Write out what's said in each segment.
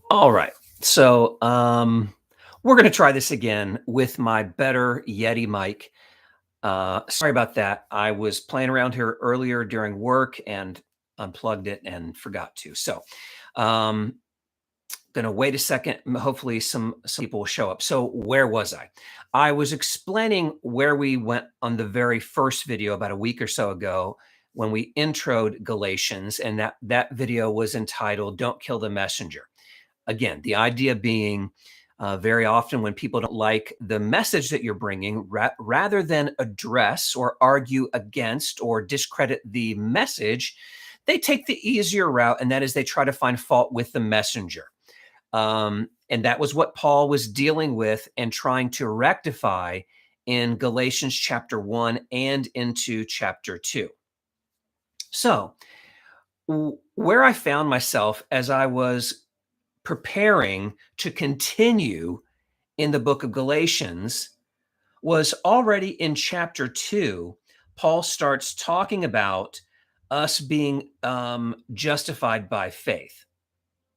All right. So we're going to try this again with my better Yeti mic. Sorry about that. I was playing around here earlier during work and unplugged it and forgot to. So um, gonna wait a second. Hopefully some people will show up. So where was I? I was explaining where we went on the very first video about a week or so ago when we introed Galatians, and that video was entitled "Don't Kill the Messenger." Again, the idea being very often when people don't like the message that you're bringing, rather than address or argue against or discredit the message, they take the easier route, and that is they try to find fault with the messenger. And that was what Paul was dealing with and trying to rectify in Galatians chapter 1 and into chapter 2. So, where I found myself as I was preparing to continue in the book of Galatians was already in chapter 2. Paul starts talking about us being justified by faith.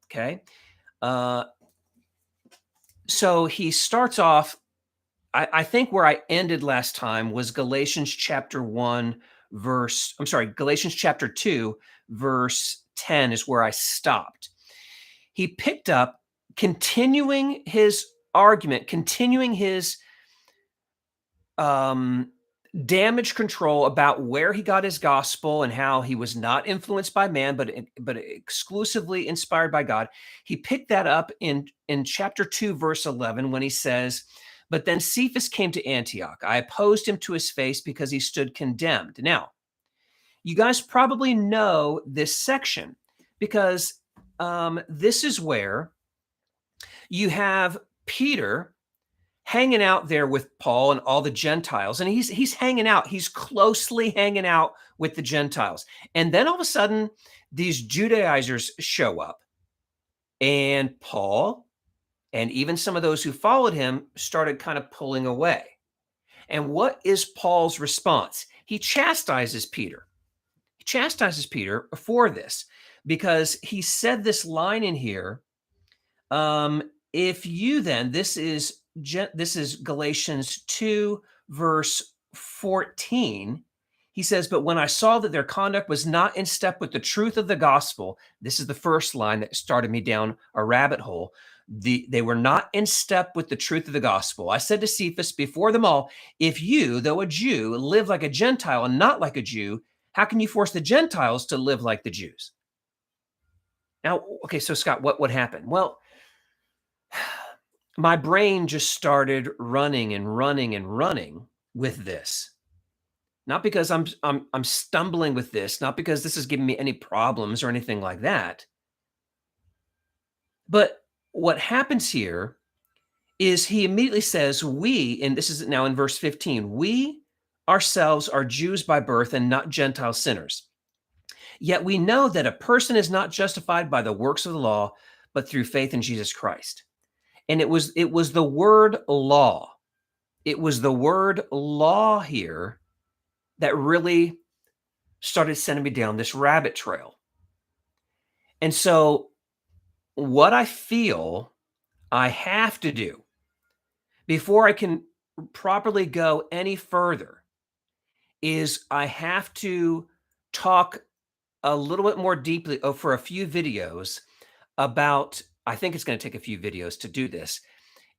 Okay. Uh, so he starts off, I think where I ended last time was Galatians chapter 2, verse 10 is where I stopped. He picked up, continuing his argument, continuing his damage control about where he got his gospel and how he was not influenced by man, but exclusively inspired by God. He picked that up in chapter 2, verse 11, when he says, "But then Cephas came to Antioch. I opposed him to his face because he stood condemned." Now, you guys probably know this section because this is where you have Peter hanging out there with Paul and all the Gentiles, and he's hanging out. He's closely hanging out with the Gentiles, and then all of a sudden, these Judaizers show up, and Paul and even some of those who followed him started kind of pulling away. And what is Paul's response? He chastises Peter. He chastises Peter for this because he said this line in here. If you then, this is Galatians 2, verse 14. He says, "But when I saw that their conduct was not in step with the truth of the gospel," this is the first line that started me down a rabbit hole. They were not in step with the truth of the gospel. I said to Cephas before them all, "If you, though a Jew, live like a Gentile and not like a Jew, how can you force the Gentiles to live like the Jews?" Now, okay, so Scott, what happened? Well, my brain just started running and running and running with this. Not because I'm stumbling with this, not because this is giving me any problems or anything like that. But what happens here is he immediately says, "We," and this is now in verse 15, "we ourselves are Jews by birth and not Gentile sinners. Yet we know that a person is not justified by the works of the law, but through faith in Jesus Christ." And it was the word law. It was the word law here that really started sending me down this rabbit trail. And so what I feel I have to do before I can properly go any further is I have to talk a little bit more deeply for a few videos about, I think it's going to take a few videos to do this,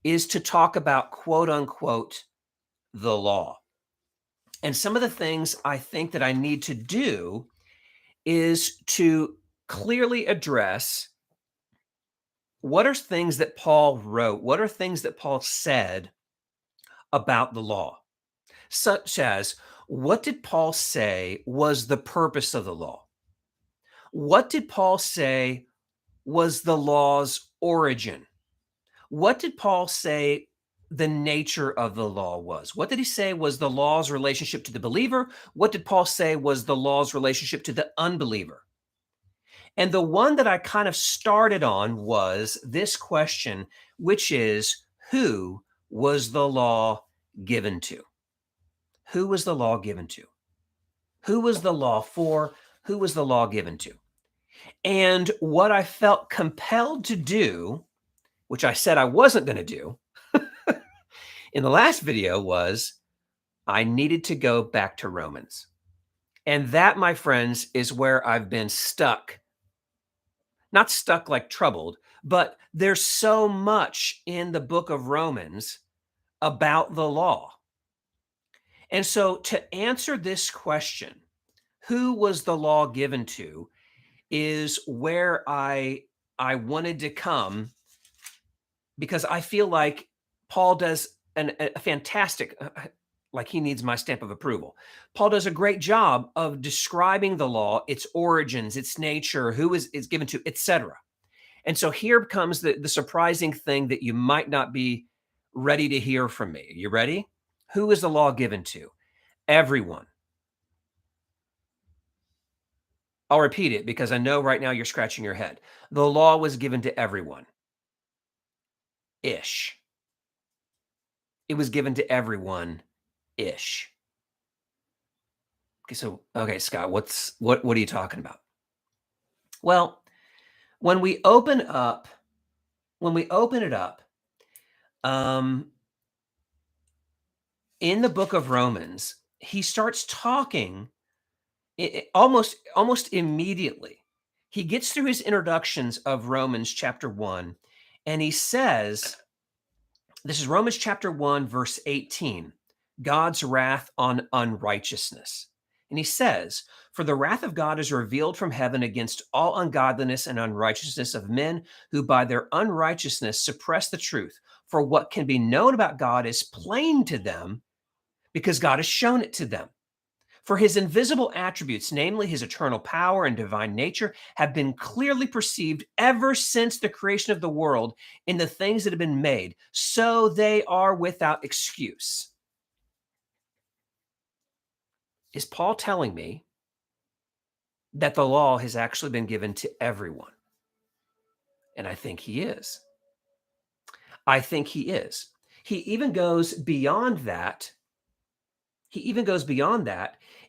is to talk about quote unquote the law. And some of the things I think that I need to do is to clearly address what are things that Paul wrote, what are things that Paul said about the law, such as what did Paul say was the purpose of the law? What did Paul say was the law's origin? What did Paul say the nature of the law was? What did he say was the law's relationship to the believer? What did Paul say was the law's relationship to the unbeliever? And the one that I kind of started on was this question, which is, who was the law given to? Who was the law given to? Who was the law for? Who was the law given to? And what I felt compelled to do, which I said I wasn't going to do in the last video, was I needed to go back to Romans. And that, my friends, is where I've been stuck. Not stuck like troubled, but there's so much in the book of Romans about the law. And so to answer this question, who was the law given to, is where I wanted to come, because I feel like Paul does a fantastic, like he needs my stamp of approval. Paul does a great job of describing the law, its origins, its nature, who is given to, etc. And so here comes the surprising thing that you might not be ready to hear from me. You ready? Who is the law given to? Everyone. I'll repeat it because I know right now you're scratching your head. The law was given to everyone. Ish. It was given to everyone. Ish. Okay, Scott, what are you talking about? Well, when we open it up, in the book of Romans, he starts talking almost immediately. He gets through his introductions of Romans chapter 1, and he says, this is Romans chapter 1, verse 18, God's wrath on unrighteousness. And he says, for the wrath of God is revealed from heaven against all ungodliness and unrighteousness of men who by their unrighteousness suppress the truth. For what can be known about God is plain to them because God has shown it to them. For his invisible attributes, namely his eternal power and divine nature, have been clearly perceived ever since the creation of the world in the things that have been made, so they are without excuse. Is Paul telling me that the law has actually been given to everyone? And I think he is. I think he is. He even goes beyond that.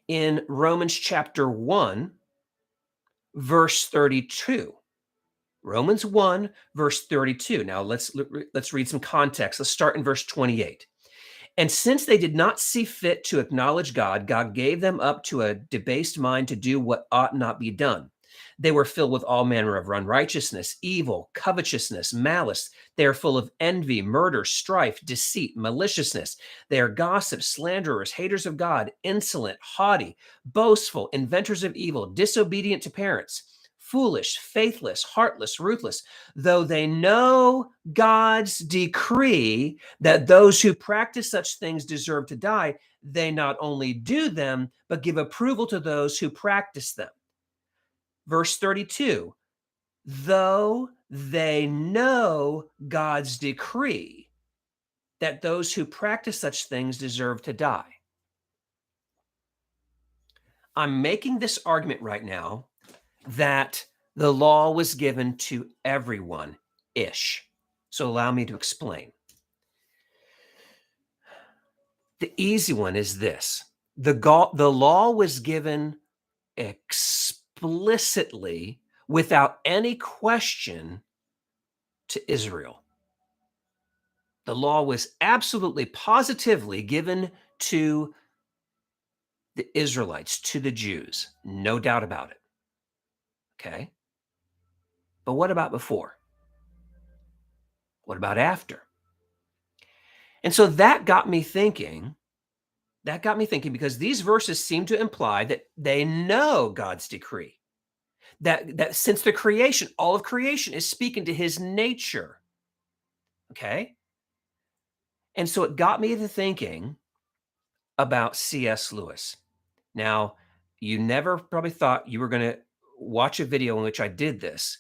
In Romans chapter 1, verse 32. Romans 1, verse 32. Now let's read some context. Let's start in verse 28. And since they did not see fit to acknowledge God, God gave them up to a debased mind to do what ought not be done. They were filled with all manner of unrighteousness, evil, covetousness, malice. They are full of envy, murder, strife, deceit, maliciousness. They are gossips, slanderers, haters of God, insolent, haughty, boastful, inventors of evil, disobedient to parents, foolish, faithless, heartless, ruthless. Though they know God's decree that those who practice such things deserve to die, they not only do them, but give approval to those who practice them. Verse 32, though they know God's decree that those who practice such things deserve to die. I'm making this argument right now that the law was given to everyone-ish. So allow me to explain. The easy one is this. The law was given explicitly, without any question, to Israel. The law was absolutely, positively given to the Israelites, to the Jews. No doubt about it. Okay? But what about before? What about after? And so that got me thinking, because these verses seem to imply that they know God's decree. That since the creation, all of creation is speaking to his nature. Okay? And so it got me to thinking about C.S. Lewis. Now, you never probably thought you were going to watch a video in which I did this,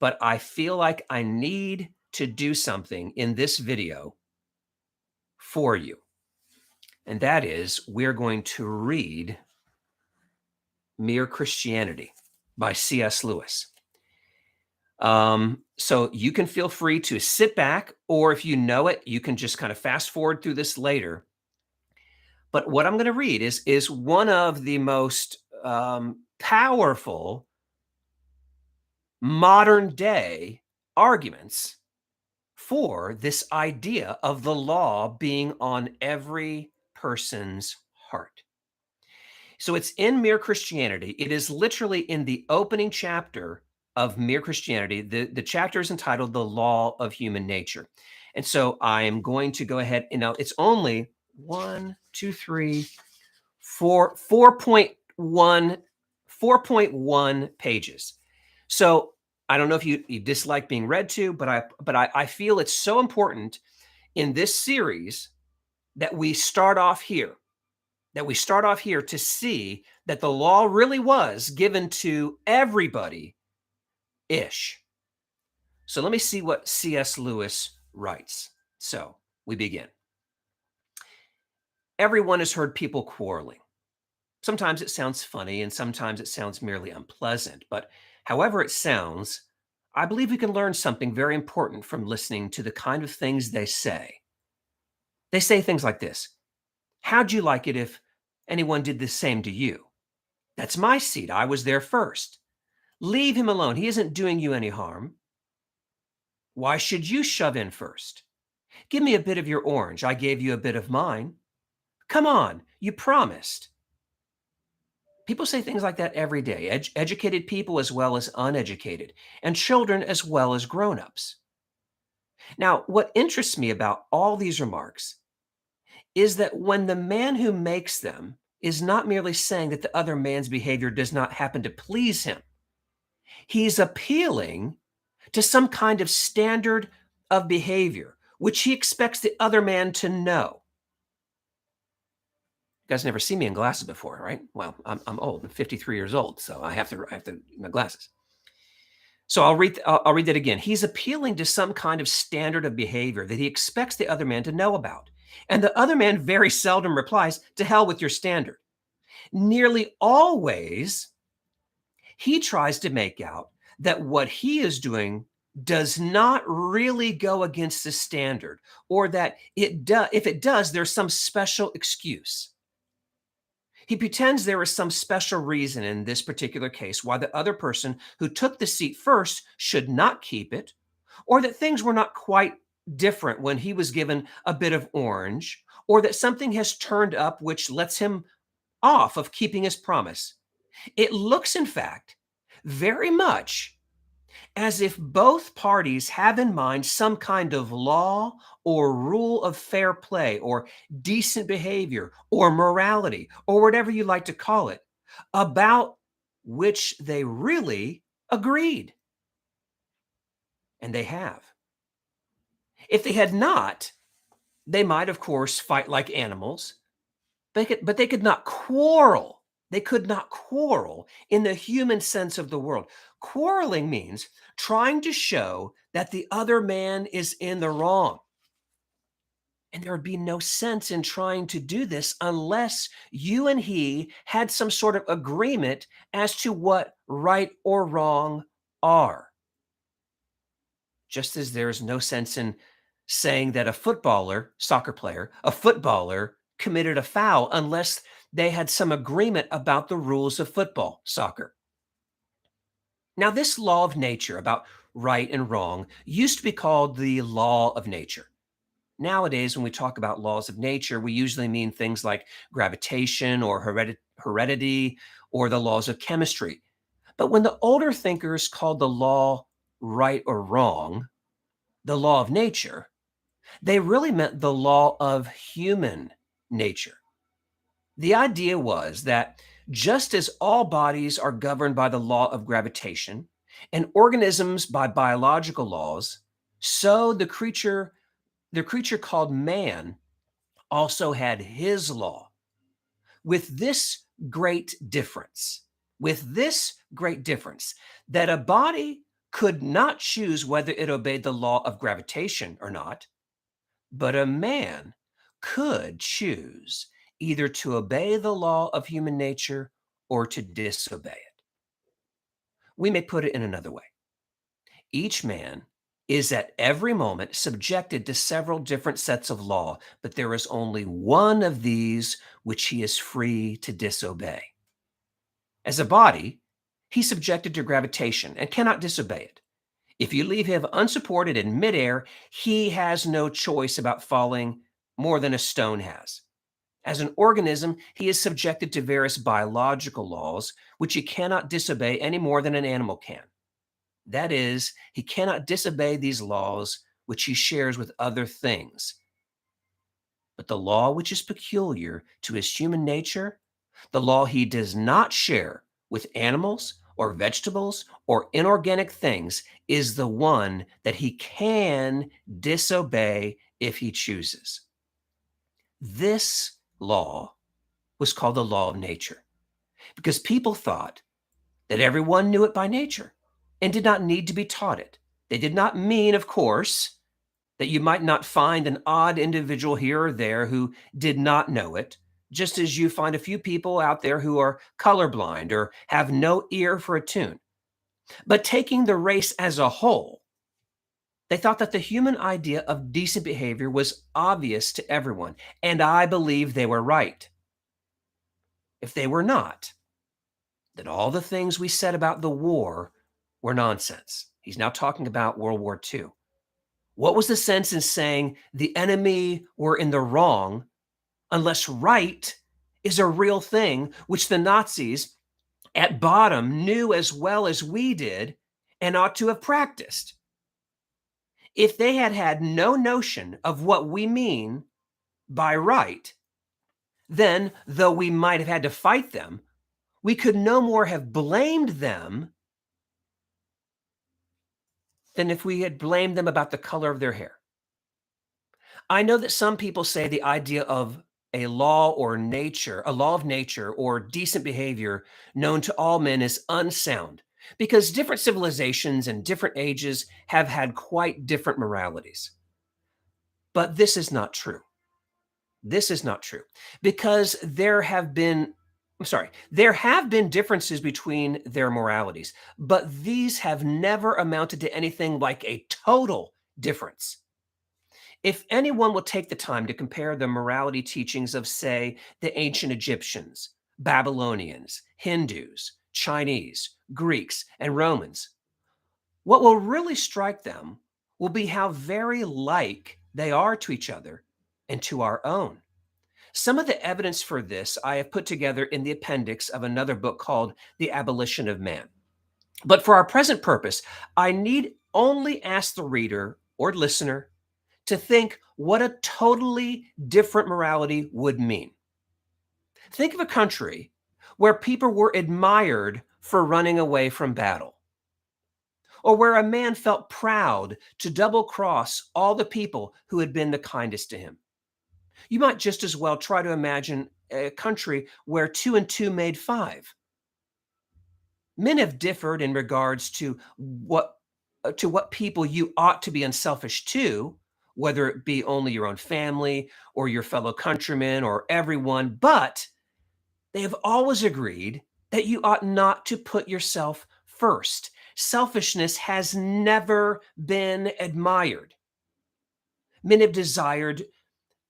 but I feel like I need to do something in this video for you. And that is, we're going to read Mere Christianity by C.S. Lewis. So you can feel free to sit back, or if you know it, you can just kind of fast forward through this later. But what I'm going to read is one of the most powerful modern day arguments for this idea of the law being on every person's heart. So it's in Mere Christianity. It is literally in the opening chapter of Mere Christianity. The chapter is entitled The Law of Human Nature. And so I am going to go ahead and now it's only 1, 2, 3, 4, 4.1, 4.1 pages. So I don't know if you dislike being read to, but I feel it's so important in this series that we start off here to see that the law really was given to everybody ish. So let me see what C.S. Lewis writes. So we begin. Everyone has heard people quarreling. Sometimes it sounds funny and sometimes it sounds merely unpleasant, but however it sounds, I believe we can learn something very important from listening to the kind of things they say. They say things like this: how'd you like it if anyone did the same to you? That's my seat. I was there first. Leave him alone. He isn't doing you any harm. Why should you shove in first? Give me a bit of your orange. I gave you a bit of mine. Come on, you promised. People say things like that every day, educated people as well as uneducated, and children as well as grown-ups. Now, what interests me about all these remarks is that when the man who makes them is not merely saying that the other man's behavior does not happen to please him, he's appealing to some kind of standard of behavior, which he expects the other man to know. You guys never seen me in glasses before, right? Well, I'm old. I'm 53 years old, so I have to my glasses. So I'll read that again. He's appealing to some kind of standard of behavior that he expects the other man to know about. And the other man very seldom replies, "To hell with your standard." Nearly always, he tries to make out that what he is doing does not really go against the standard, or that if it does, there's some special excuse. He pretends there is some special reason in this particular case why the other person who took the seat first should not keep it, or that things were not quite different when he was given a bit of orange, or that something has turned up which lets him off of keeping his promise. It looks, in fact, very much as if both parties have in mind some kind of law or rule of fair play or decent behavior or morality or whatever you like to call it, about which they really agreed. And they have. If they had not, they might, of course, fight like animals, but they could not quarrel. They could not quarrel in the human sense of the word. Quarreling means trying to show that the other man is in the wrong. And there would be no sense in trying to do this unless you and he had some sort of agreement as to what right or wrong are. Just as there is no sense in saying that soccer player, a footballer committed a foul unless they had some agreement about the rules of football, soccer. Now, this law of nature about right and wrong used to be called the law of nature. Nowadays, when we talk about laws of nature, we usually mean things like gravitation or heredity or the laws of chemistry. But when the older thinkers called the law right or wrong the law of nature, they really meant the law of human nature. The idea was that just as all bodies are governed by the law of gravitation and organisms by biological laws, so the creature called man also had his law, with this great difference, that a body could not choose whether it obeyed the law of gravitation or not, but a man could choose either to obey the law of human nature or to disobey it. We may put it in another way. Each man is at every moment subjected to several different sets of law, but there is only one of these which he is free to disobey. As a body, He's subjected to gravitation and cannot disobey it. If you leave him unsupported in midair, he has no choice about falling more than a stone has. As an organism, he is subjected to various biological laws, which he cannot disobey any more than an animal can. That is, he cannot disobey these laws which he shares with other things. But the law which is peculiar to his human nature, the law he does not share with animals or vegetables or inorganic things, is the one that he can disobey if he chooses. This law was called the law of nature because people thought that everyone knew it by nature and did not need to be taught it. They did not mean, of course, that you might not find an odd individual here or there who did not know it, just as you find a few people out there who are colorblind or have no ear for a tune. But taking the race as a whole, they thought that the human idea of decent behavior was obvious to everyone, and I believe they were right. If they were not, then all the things we said about the war were nonsense. He's now talking about World War II. What was the sense in saying the enemy were in the wrong unless right is a real thing, which the Nazis at bottom knew as well as we did and ought to have practiced? If they had had no notion of what we mean by right, then, though we might have had to fight them, we could no more have blamed them than if we had blamed them about the color of their hair. I know that some people say the idea of a law of nature or decent behavior known to all men is unsound because different civilizations and different ages have had quite different moralities. But this is not true. This is not true because there have been differences between their moralities, but these have never amounted to anything like a total difference. If anyone will take the time to compare the morality teachings of, say, the ancient Egyptians, Babylonians, Hindus, Chinese, Greeks, and Romans, what will really strike them will be how very like they are to each other and to our own. Some of the evidence for this I have put together in the appendix of another book called The Abolition of Man. But for our present purpose, I need only ask the reader or listener to think what a totally different morality would mean. Think of a country where people were admired for running away from battle, or where a man felt proud to double cross all the people who had been the kindest to him. You might just as well try to imagine a country where 2 and 2 made 5. Men have differed in regards to what people you ought to be unselfish to, whether it be only your own family or your fellow countrymen or everyone, but they have always agreed that you ought not to put yourself first. Selfishness has never been admired. Men have desired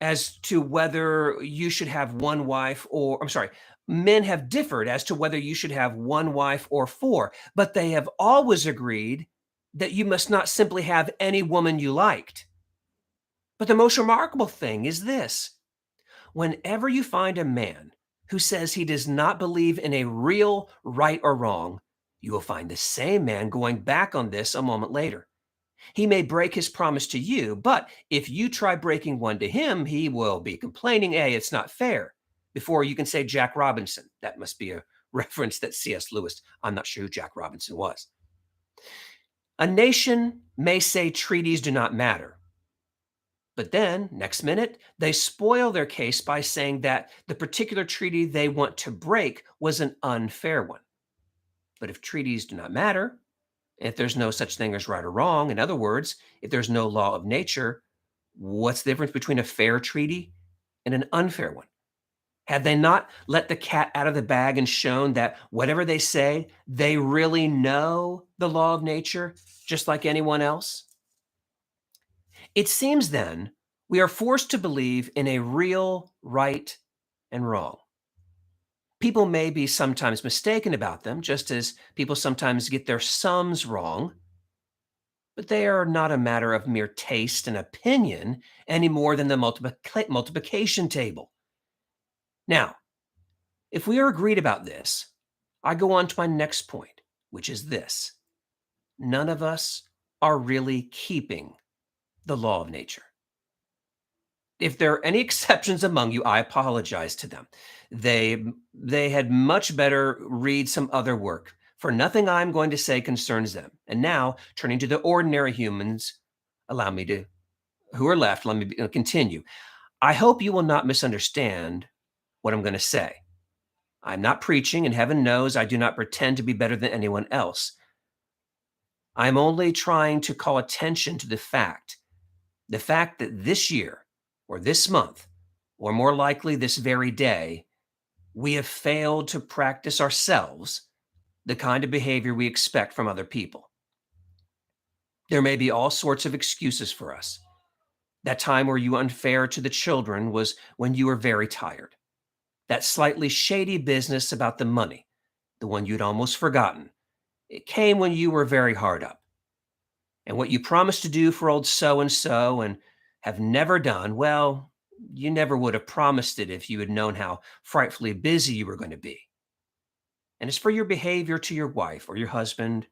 as to whether you should have one wife or, men have differed as to whether you should have one wife or 4, but they have always agreed that you must not simply have any woman you liked. But the most remarkable thing is this: whenever you find a man who says he does not believe in a real right or wrong, you will find the same man going back on this a moment later. He may break his promise to you, but if you try breaking one to him, he will be complaining, hey, it's not fair, before you can say Jack Robinson. That must be a reference that C.S. Lewis, I'm not sure who Jack Robinson was. A nation may say treaties do not matter, but then, next minute, they spoil their case by saying that the particular treaty they want to break was an unfair one. But if treaties do not matter, if there's no such thing as right or wrong, in other words, if there's no law of nature, what's the difference between a fair treaty and an unfair one? Had they not let the cat out of the bag and shown that whatever they say, they really know the law of nature, just like anyone else? It seems then we are forced to believe in a real right and wrong. People may be sometimes mistaken about them, just as people sometimes get their sums wrong, but they are not a matter of mere taste and opinion any more than the multiplication table. Now, if we are agreed about this, I go on to my next point, which is this: none of us are really keeping the law of nature. If there are any exceptions among you, I apologize to them. They had much better read some other work, for nothing I'm going to say concerns them. And now, turning to the ordinary humans, allow me to, who are left, let me continue. I hope you will not misunderstand what I'm going to say. I'm not preaching, and heaven knows I do not pretend to be better than anyone else. I'm only trying to call attention to the fact that this year, or this month, or more likely this very day, we have failed to practice ourselves the kind of behavior we expect from other people. There may be all sorts of excuses for us. That time where you were unfair to the children was when you were very tired. That slightly shady business about the money, the one you'd almost forgotten, it came when you were very hard up. And what you promised to do for old so and have never done, well, you never would have promised it if you had known how frightfully busy you were going to be. And as for your behavior to your wife or your husband,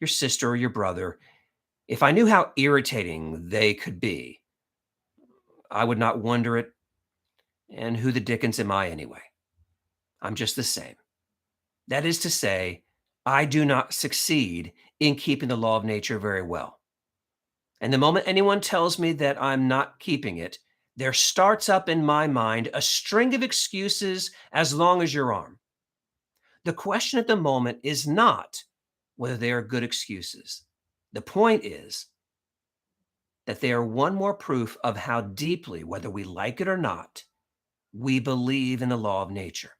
your sister or your brother, if I knew how irritating they could be, I would not wonder it. And who the dickens am I anyway? I'm just the same. That is to say, I do not succeed in keeping the law of nature very well. And the moment anyone tells me that I'm not keeping it, there starts up in my mind a string of excuses as long as your arm. The question at the moment is not whether they are good excuses. The point is that they are one more proof of how deeply, whether we like it or not, we believe in the law of nature.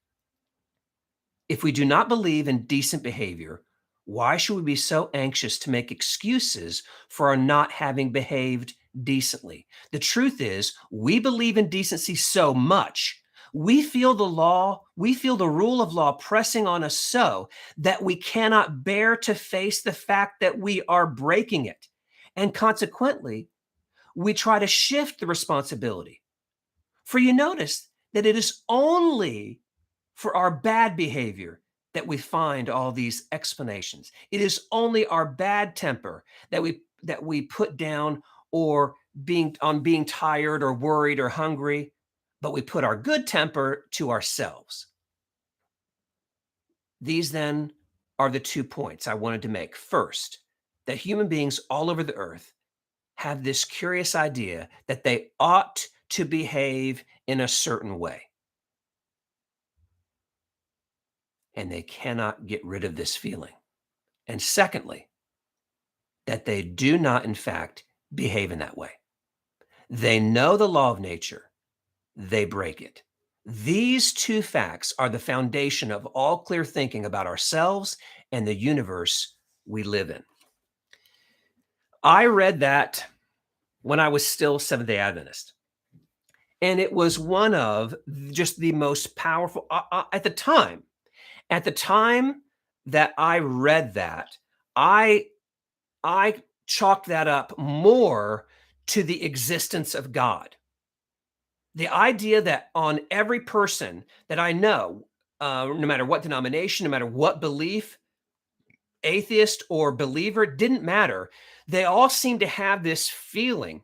If we do not believe in decent behavior, why should we be so anxious to make excuses for our not having behaved decently? The truth is, we believe in decency so much, we feel the law, we feel the rule of law pressing on us so that we cannot bear to face the fact that we are breaking it. And consequently, we try to shift the responsibility. For you notice that it is only for our bad behavior that we find all these explanations. It is only our bad temper that we put down, or being tired or worried or hungry, but we put our good temper to ourselves. These then are the 2 points I wanted to make. First, that human beings all over the earth have this curious idea that they ought to behave in a certain way. And they cannot get rid of this feeling. And secondly, that they do not, in fact, behave in that way. They know the law of nature, they break it. These 2 facts are the foundation of all clear thinking about ourselves and the universe we live in. I read that when I was still Seventh-day Adventist. And it was one of just the most powerful, at the time that I read that, I chalked that up more to the existence of God. The idea that on every person that I know, no matter what denomination, no matter what belief, atheist or believer, didn't matter. They all seem to have this feeling.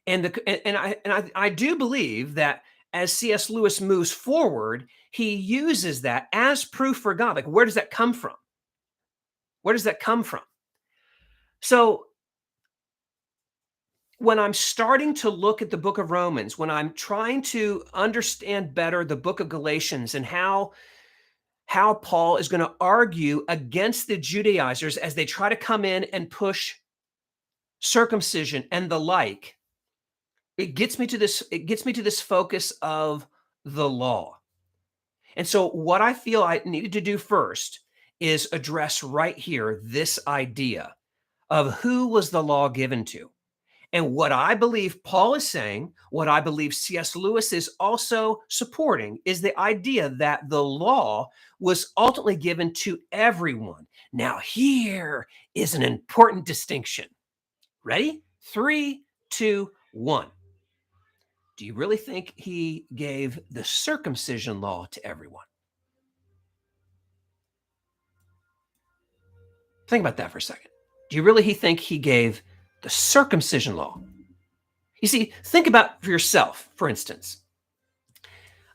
And I do believe that as C.S. Lewis moves forward, he uses that as proof for God. Like, where does that come from? Where does that come from? So when I'm starting to look at the book of Romans, when I'm trying to understand better the book of Galatians and how Paul is going to argue against the Judaizers as they try to come in and push circumcision and the like, it gets me to this focus of the law. And so what I feel I needed to do first is address right here this idea of who was the law given to. And what I believe Paul is saying, what I believe C.S. Lewis is also supporting, is the idea that the law was ultimately given to everyone. Now, here is an important distinction. Ready? 3, 2, 1. Do you really think he gave the circumcision law to everyone? Think about that for a second. Do you really think he gave the circumcision law? You see, think about for yourself, for instance.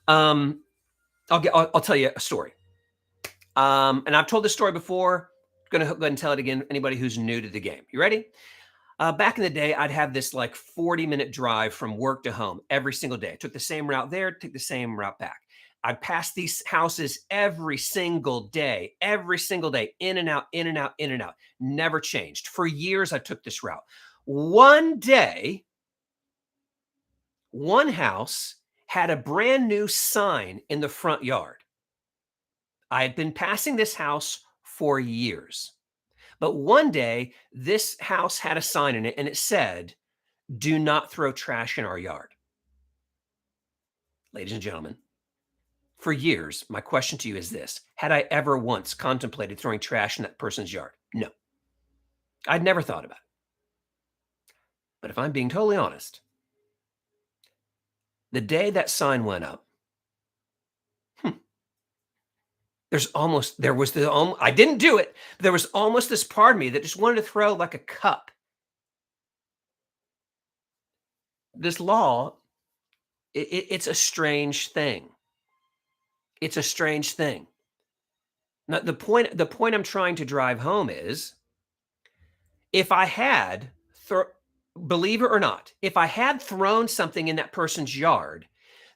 I'll tell you a story. And I've told this story before. I'm going to go ahead and tell it again. Anybody who's new to the game. You ready? Back in the day, I'd have this like 40-minute drive from work to home every single day. I took the same route there, took the same route back. I'd pass these houses every single day, in and out, in and out, in and out. Never changed. For years, I took this route. One day, one house had a brand new sign in the front yard. I had been passing this house for years. But one day, this house had a sign in it and it said, "Do not throw trash in our yard." Ladies and gentlemen, for years, my question to you is this: had I ever once contemplated throwing trash in that person's yard? No. I'd never thought about it. But if I'm being totally honest, the day that sign went up, I didn't do it, but there was almost this part of me that just wanted to throw like a cup. This law, it's a strange thing. It's a strange thing. Now, the point I'm trying to drive home is, if I had, believe it or not, if I had thrown something in that person's yard,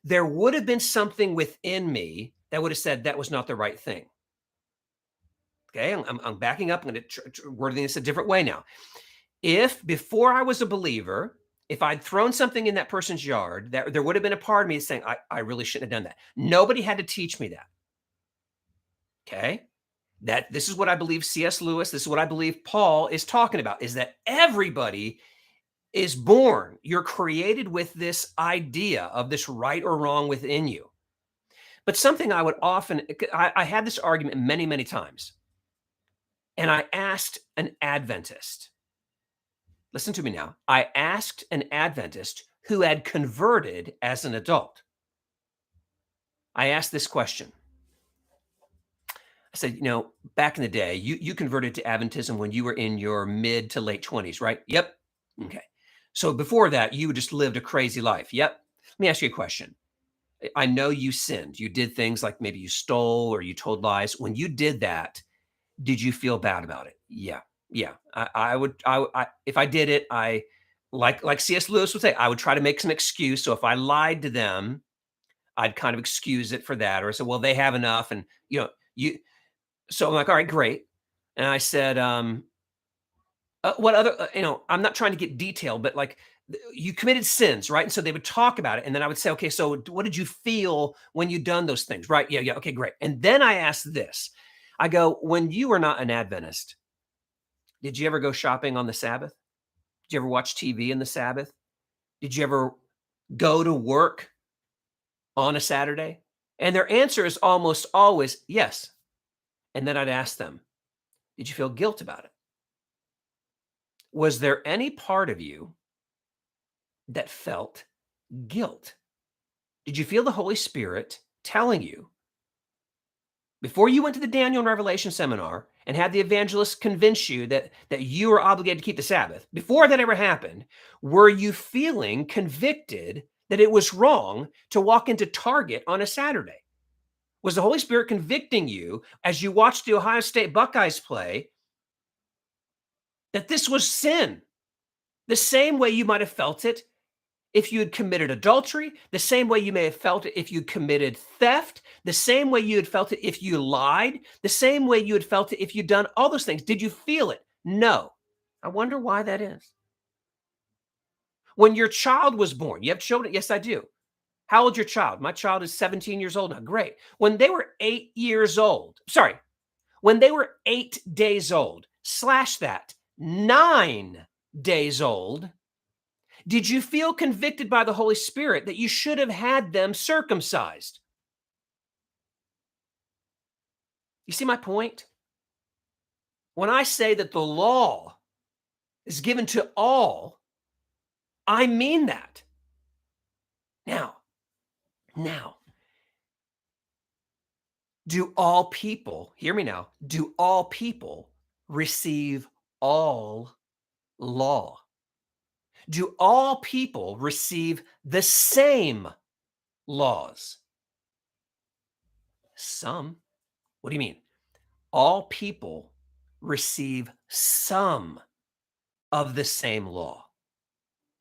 there would have been something within me that would have said that was not the right thing. Okay, I'm backing up. I'm going to word this a different way now. If before I was a believer, if I'd thrown something in that person's yard, there would have been a part of me saying, I really shouldn't have done that. Nobody had to teach me that. Okay. This is what I believe C.S. Lewis, this is what I believe Paul is talking about, is that everybody is born. You're created with this idea of this right or wrong within you. But something I would often, I had this argument many, many times. And I asked an Adventist, listen to me now. I asked an Adventist who had converted as an adult. I asked this question. I said, back in the day, you converted to Adventism when you were in your mid to late 20s, right? Yep. Okay. So before that, you just lived a crazy life. Yep. Let me ask you a question. I know you sinned. You did things like maybe you stole or you told lies. When you did that, did you feel bad about it? Yeah. Yeah. If I did it, like C.S. Lewis would say, I would try to make some excuse. So if I lied to them, I'd kind of excuse it for that. Or I said, well, they have enough. And, so I'm like, all right, great. And I said, what other, I'm not trying to get detailed, but like you committed sins, right? And so they would talk about it. And then I would say, okay, so what did you feel when you done those things? Right. Yeah. Okay, great. And then I asked this, I go, when you were not an Adventist, did you ever go shopping on the Sabbath? Did you ever watch TV in the Sabbath? Did you ever go to work on a Saturday? And their answer is almost always yes. And then I'd ask them, did you feel guilt about it? Was there any part of you that felt guilt? Did you feel the Holy Spirit telling you, before you went to the Daniel and Revelation seminar and had the evangelist convince you that you were obligated to keep the Sabbath, before that ever happened, were you feeling convicted that it was wrong to walk into Target on a Saturday? Was the Holy Spirit convicting you as you watched the Ohio State Buckeyes play that this was sin? The same way you might have felt it if you had committed adultery, the same way you may have felt it if you committed theft, the same way you had felt it if you lied, the same way you had felt it if you'd done all those things. Did you feel it? No. I wonder why that is. When your child was born, you have children? Yes, I do. How old's your child? My child is 17 years old now. Great. When they were 8 years old, when they were 8 days old, slash that, 9 days old, Did you feel convicted by the Holy Spirit that you should have had them circumcised? You see my point? When I say that the law is given to all, I mean that. Now, do all people, hear me now, do all people receive all law? Do all people receive the same laws? Some. What do you mean? All people receive some of the same law.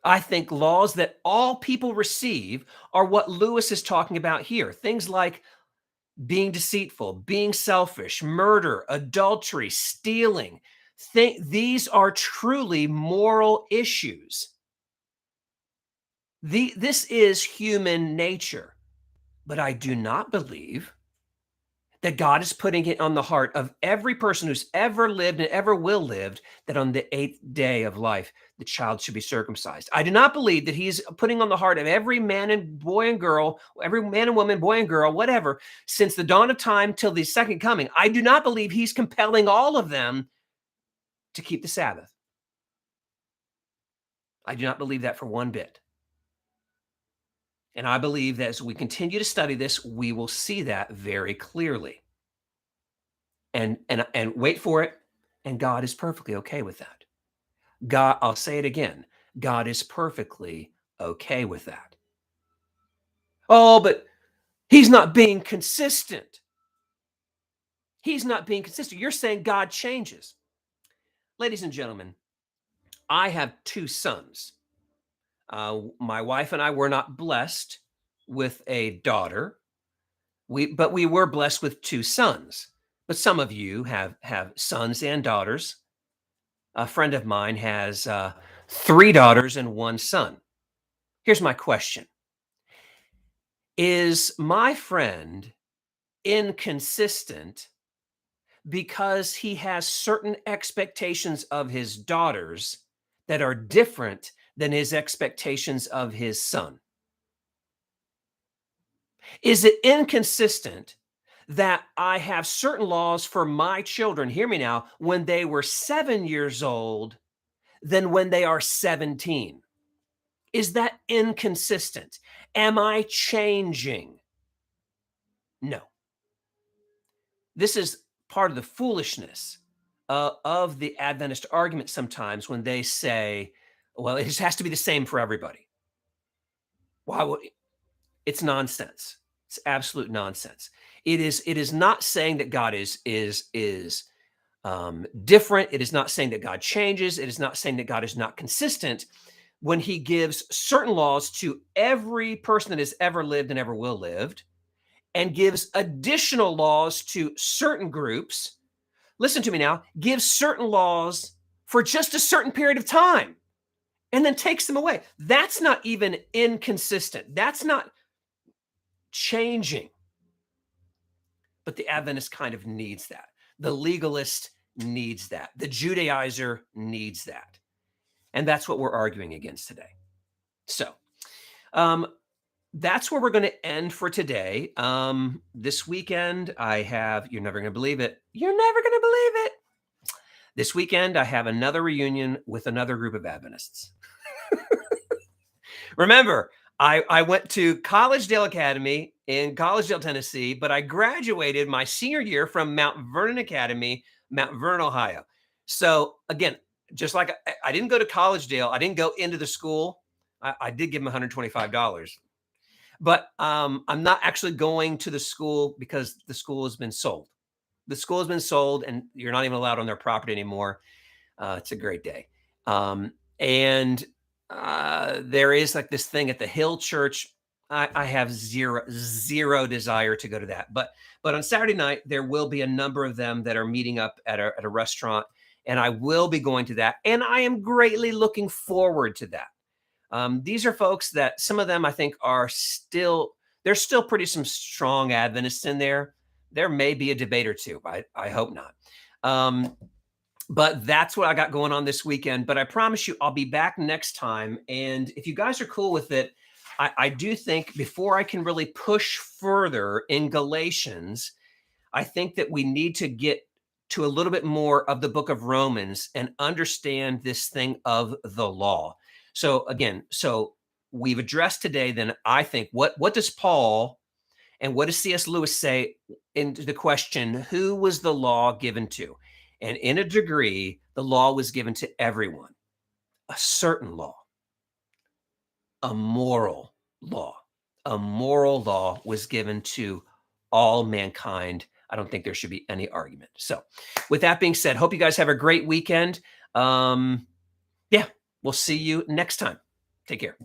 I think laws that all people receive are what Lewis is talking about here. Things like being deceitful, being selfish, murder, adultery, stealing. These are truly moral issues. This is human nature. But I do not believe that God is putting it on the heart of every person who's ever lived and ever will live, that on the 8th day of life, the child should be circumcised. I do not believe that he's putting on the heart of every man and boy and girl, every man and woman, boy and girl, whatever, since the dawn of time till the second coming. I do not believe he's compelling all of them to keep the Sabbath. I do not believe that for one bit. And I believe that as we continue to study this, we will see that very clearly. And wait for it. And God is perfectly okay with that. God, I'll say it again. God is perfectly okay with that. Oh, but he's not being consistent. He's not being consistent. You're saying God changes. Ladies and gentlemen, I have 2 sons. My wife and I were not blessed with a daughter. But we were blessed with 2 sons. But some of you have sons and daughters. A friend of mine has 3 daughters and 1 son. Here's my question. Is my friend inconsistent because he has certain expectations of his daughters that are different than his expectations of his son? Is it inconsistent that I have certain laws for my children, hear me now, when they were 7 years old than when they are 17? Is that inconsistent? Am I changing? No. This is part of the foolishness of the Adventist argument sometimes when they say, well, it just has to be the same for everybody. Why would it's nonsense. It's absolute nonsense. It is not saying that God is different. It is not saying that God changes. It is not saying that God is not consistent when he gives certain laws to every person that has ever lived and ever will lived, and gives additional laws to certain groups. Listen to me now, gives certain laws for just a certain period of time and then takes them away. That's not even inconsistent. That's not changing. But the Adventist kind of needs that. The legalist needs that. The Judaizer needs that. And that's what we're arguing against today. So that's where we're going to end for today. This weekend, I have, you're never going to believe it. You're never going to believe it. This weekend, I have another reunion with another group of Adventists. Remember, I went to Collegedale Academy in Collegedale, Tennessee, but I graduated my senior year from Mount Vernon Academy, Mount Vernon, Ohio. So again, just like I didn't go to Collegedale, I didn't go into the school. I did give them $125, but I'm not actually going to the school because the school has been sold. The school has been sold, and you're not even allowed on their property anymore. It's a great day. And there is like this thing at the Hill Church. I have zero desire to go to that. But on Saturday night, there will be a number of them that are meeting up at a restaurant, and I will be going to that. And I am greatly looking forward to that. These are folks that some of them I think there's still pretty some strong Adventists in there. There may be a debate or two. I hope not. But that's what I got going on this weekend. But I promise you, I'll be back next time. And if you guys are cool with it, I do think before I can really push further in Galatians, I think that we need to get to a little bit more of the book of Romans and understand this thing of the law. So again, so we've addressed today, then I think, what does Paul and what does C.S. Lewis say into the question, who was the law given to? And in a degree, the law was given to everyone. A certain law, a moral law. A moral law was given to all mankind. I don't think there should be any argument. So with that being said, hope you guys have a great weekend. Yeah, we'll see you next time. Take care.